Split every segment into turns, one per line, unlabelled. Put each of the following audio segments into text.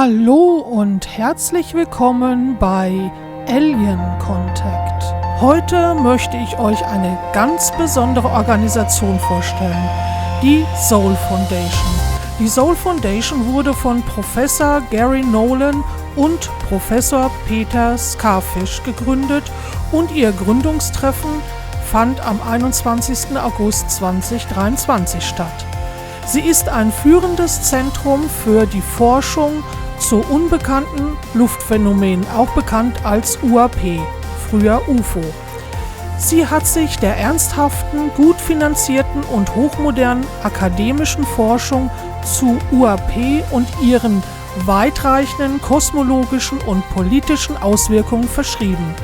Hallo und herzlich willkommen bei Alien Contact. Heute möchte ich euch eine ganz besondere Organisation vorstellen, die Sol Foundation. Die Sol Foundation wurde von Professor Garry Nolan und Professor Peter Skafish gegründet und ihr Gründungstreffen fand am 21. August 2023 statt. Sie ist ein führendes Zentrum für die Forschung zu unbekannten Luftphänomenen, auch bekannt als UAP, früher UFO. Sie hat sich der ernsthaften, gut finanzierten und hochmodernen akademischen Forschung zu UAP und ihren weitreichenden kosmologischen und politischen Auswirkungen verschrieben.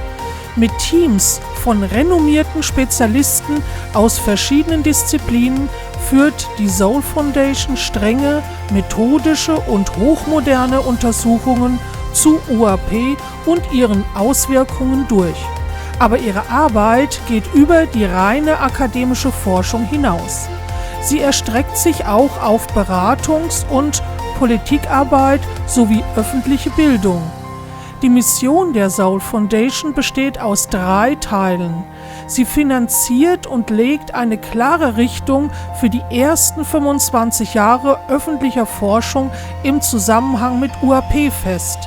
Mit Teams von renommierten Spezialisten aus verschiedenen Disziplinen führt die Sol Foundation strenge, methodische und hochmoderne Untersuchungen zu UAP und ihren Auswirkungen durch. Aber ihre Arbeit geht über die reine akademische Forschung hinaus. Sie erstreckt sich auch auf Beratungs- und Politikarbeit sowie öffentliche Bildung. Die Mission der Sol Foundation besteht aus 3 Teilen. Sie finanziert und legt eine klare Richtung für die ersten 25 Jahre öffentlicher Forschung im Zusammenhang mit UAP fest.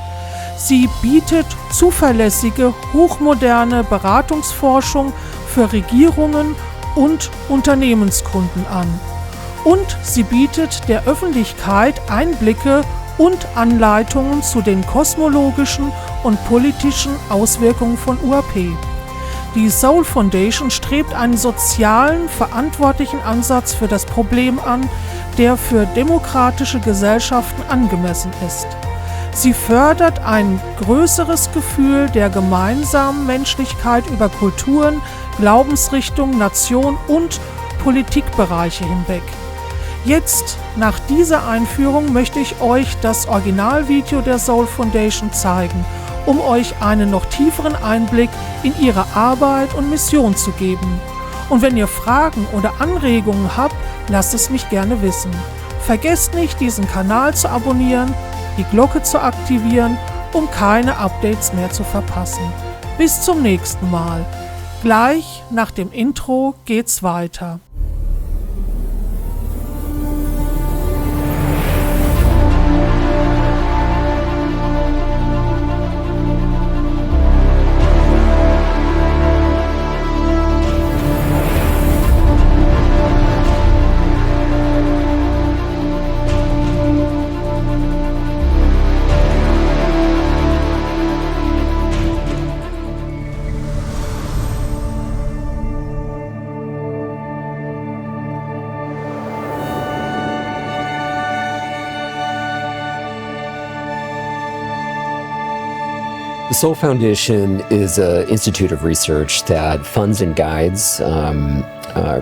Sie bietet zuverlässige, hochmoderne Beratungsforschung für Regierungen und Unternehmenskunden an. Und sie bietet der Öffentlichkeit Einblicke und Anleitungen zu den kosmologischen und politischen Auswirkungen von UAP. Die Sol Foundation strebt einen sozialen, verantwortlichen Ansatz für das Problem an, der für demokratische Gesellschaften angemessen ist. Sie fördert ein größeres Gefühl der gemeinsamen Menschlichkeit über Kulturen, Glaubensrichtungen, Nation und Politikbereiche hinweg. Jetzt, nach dieser Einführung, möchte ich euch das Originalvideo der Sol Foundation zeigen, um euch einen noch tieferen Einblick in ihre Arbeit und Mission zu geben. Und wenn ihr Fragen oder Anregungen habt, lasst es mich gerne wissen. Vergesst nicht, diesen Kanal zu abonnieren, die Glocke zu aktivieren, um keine Updates mehr zu verpassen. Bis zum nächsten Mal. Gleich nach dem Intro geht's weiter.
The Sol Foundation is an institute of research that funds and guides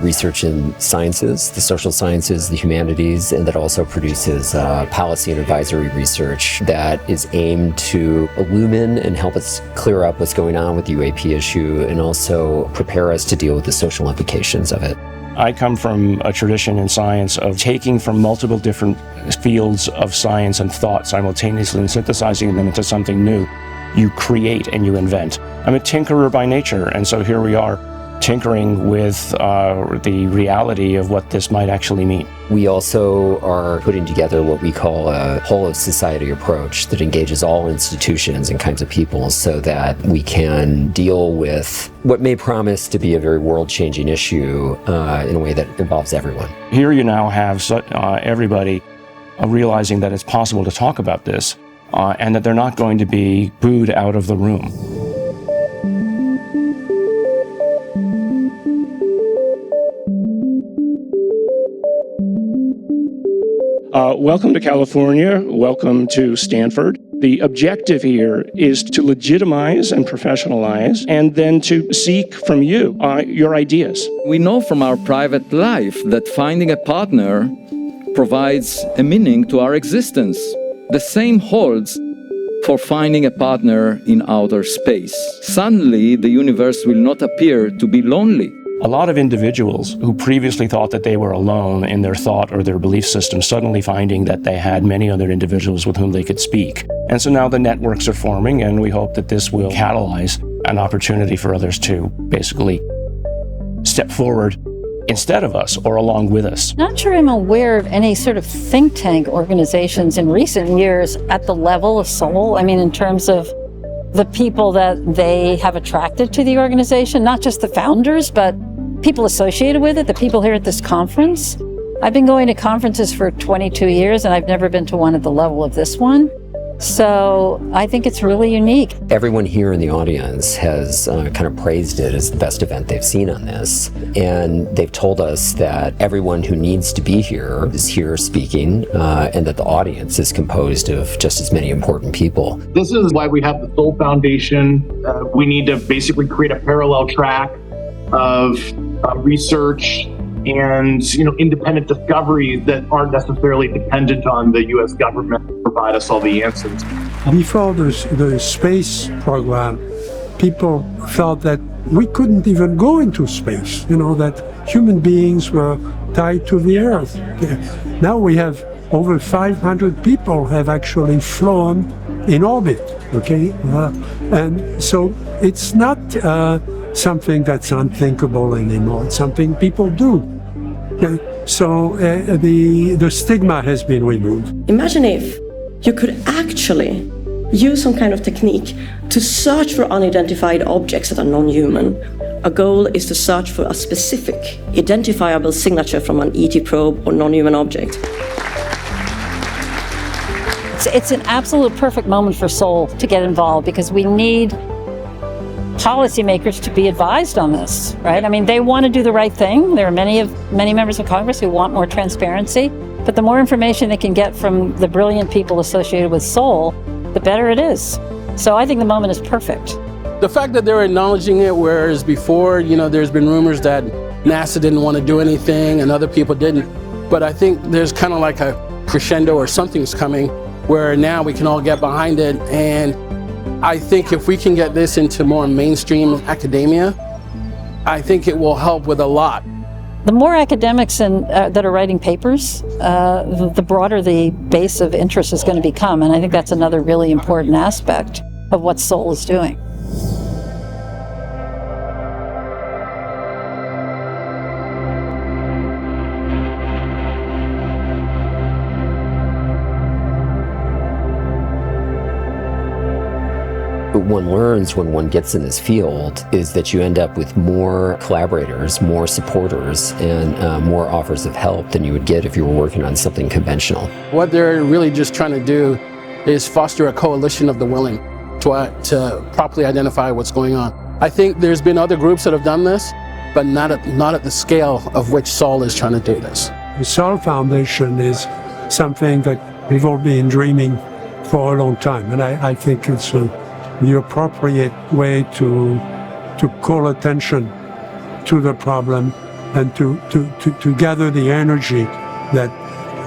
research in sciences, the social sciences, the humanities, and that also produces policy and advisory research that is aimed to illumine and help us clear up what's going on with the UAP issue and also prepare us to deal with the social implications of it.
I come from a tradition in science of taking from multiple different fields of science and thought simultaneously and synthesizing them into something new. You create and you invent. I'm a tinkerer by nature, and so here we are tinkering with the reality of what this might actually mean.
We also are putting together what we call a whole of society approach that engages all institutions and kinds of people so that we can deal with what may promise to be a very world-changing issue in a way that involves everyone.
Here you now have everybody realizing that it's possible to talk about this and that they're not going to be booed out of the room. Welcome to California. Welcome to Stanford. The objective here is to legitimize and professionalize and then to seek from you your ideas.
We know from our private life that finding a partner provides a meaning to our existence. The same holds for finding a partner in outer space. Suddenly, the universe will not appear to be lonely.
A lot of individuals who previously thought that they were alone in their thought or their belief system, suddenly finding that they had many other individuals with whom they could speak. And so now the networks are forming, and we hope that this will catalyze an opportunity for others to basically step forward instead of us or along with us.
Not sure I'm aware of any sort of think tank organizations in recent years at the level of Sol. I mean, in terms of the people that they have attracted to the organization, not just the founders, but people associated with it, the people here at this conference. I've been going to conferences for 22 years, and I've never been to one at the level of this one. So I think it's really unique.
Everyone here in the audience has kind of praised it as the best event they've seen on this. And they've told us that everyone who needs to be here is here speaking, and that the audience is composed of just as many important people.
This is why we have the Sol Foundation. We need to basically create a parallel track of research and independent discoveries that aren't necessarily dependent on the U.S. government to provide us all the answers.
Before the space program, people felt that we couldn't even go into space, that human beings were tied to the Earth. Now we have over 500 people have actually flown in orbit, okay? And so it's not something that's unthinkable anymore. It's something people do. So the stigma has been removed.
Imagine if you could actually use some kind of technique to search for unidentified objects that are non-human. Our goal is to search for a specific identifiable signature from an ET probe or non-human object.
It's an absolute perfect moment for Sol to get involved, because we need policymakers to be advised on this, right? I mean, they want to do the right thing. There are many members of Congress who want more transparency, but the more information they can get from the brilliant people associated with Sol, the better it is. So I think the moment is perfect.
The fact that they're acknowledging it, whereas before, there's been rumors that NASA didn't want to do anything and other people didn't. But I think there's kind of like a crescendo, or something's coming, where now we can all get behind it. And I think if we can get this into more mainstream academia, I think it will help with a lot.
The more academics that are writing papers, the broader the base of interest is going to become. And I think that's another really important aspect of what Sol is doing.
What one learns when one gets in this field is that you end up with more collaborators, more supporters, and more offers of help than you would get if you were working on something conventional.
What they're really just trying to do is foster a coalition of the willing to properly identify what's going on. I think there's been other groups that have done this, but not at the scale of which Sol is trying to do this.
The Sol Foundation is something that we've all been dreaming for a long time, and I think it's the appropriate way to call attention to the problem and to gather the energy that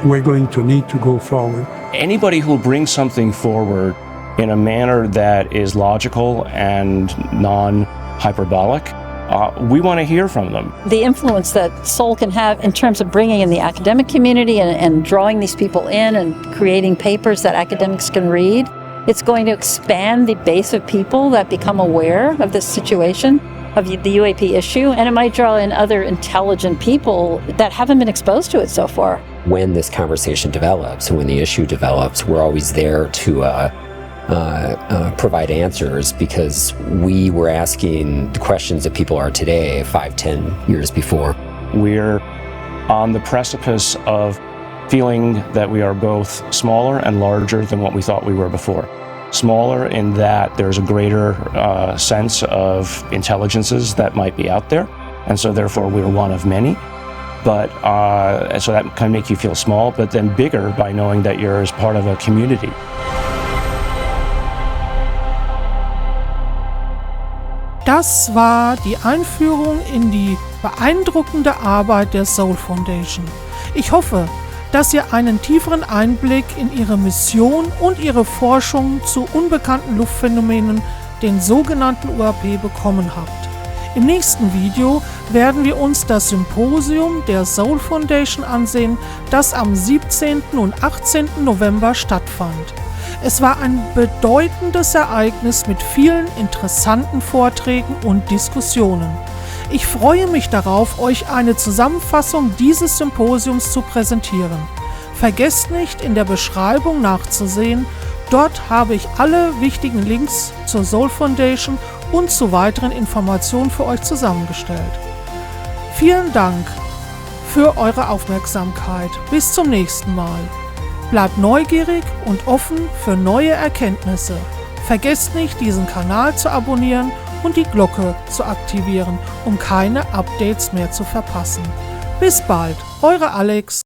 we're going to need to go forward.
Anybody who will bring something forward in a manner that is logical and non-hyperbolic, we want to hear from them.
The influence that Sol can have in terms of bringing in the academic community and drawing these people in and creating papers that academics can read, it's going to expand the base of people that become aware of this situation, of the UAP issue, and it might draw in other intelligent people that haven't been exposed to it so far.
When this conversation develops and when the issue develops, we're always there to provide answers, because we were asking the questions that people are today 5-10 years before.
We're on the precipice of feeling that we are both smaller and larger than what we thought we were before. Smaller in that there's a greater sense of intelligences that might be out there, and so therefore we're one of many. But so that can make you feel small, but then bigger by knowing that you're as part of a community.
Das war die Einführung in die beeindruckende Arbeit der Sol Foundation. Ich hoffe, dass ihr einen tieferen Einblick in ihre Mission und ihre Forschung zu unbekannten Luftphänomenen, den sogenannten UAP, bekommen habt. Im nächsten Video werden wir uns das Symposium der Sol Foundation ansehen, das am 17. und 18. November stattfand. Es war ein bedeutendes Ereignis mit vielen interessanten Vorträgen und Diskussionen. Ich freue mich darauf, euch eine Zusammenfassung dieses Symposiums zu präsentieren. Vergesst nicht, in der Beschreibung nachzusehen. Dort habe ich alle wichtigen Links zur Sol Foundation und zu weiteren Informationen für euch zusammengestellt. Vielen Dank für eure Aufmerksamkeit. Bis zum nächsten Mal. Bleibt neugierig und offen für neue Erkenntnisse. Vergesst nicht, diesen Kanal zu abonnieren und die Glocke zu aktivieren, um keine Updates mehr zu verpassen. Bis bald, eure Alex.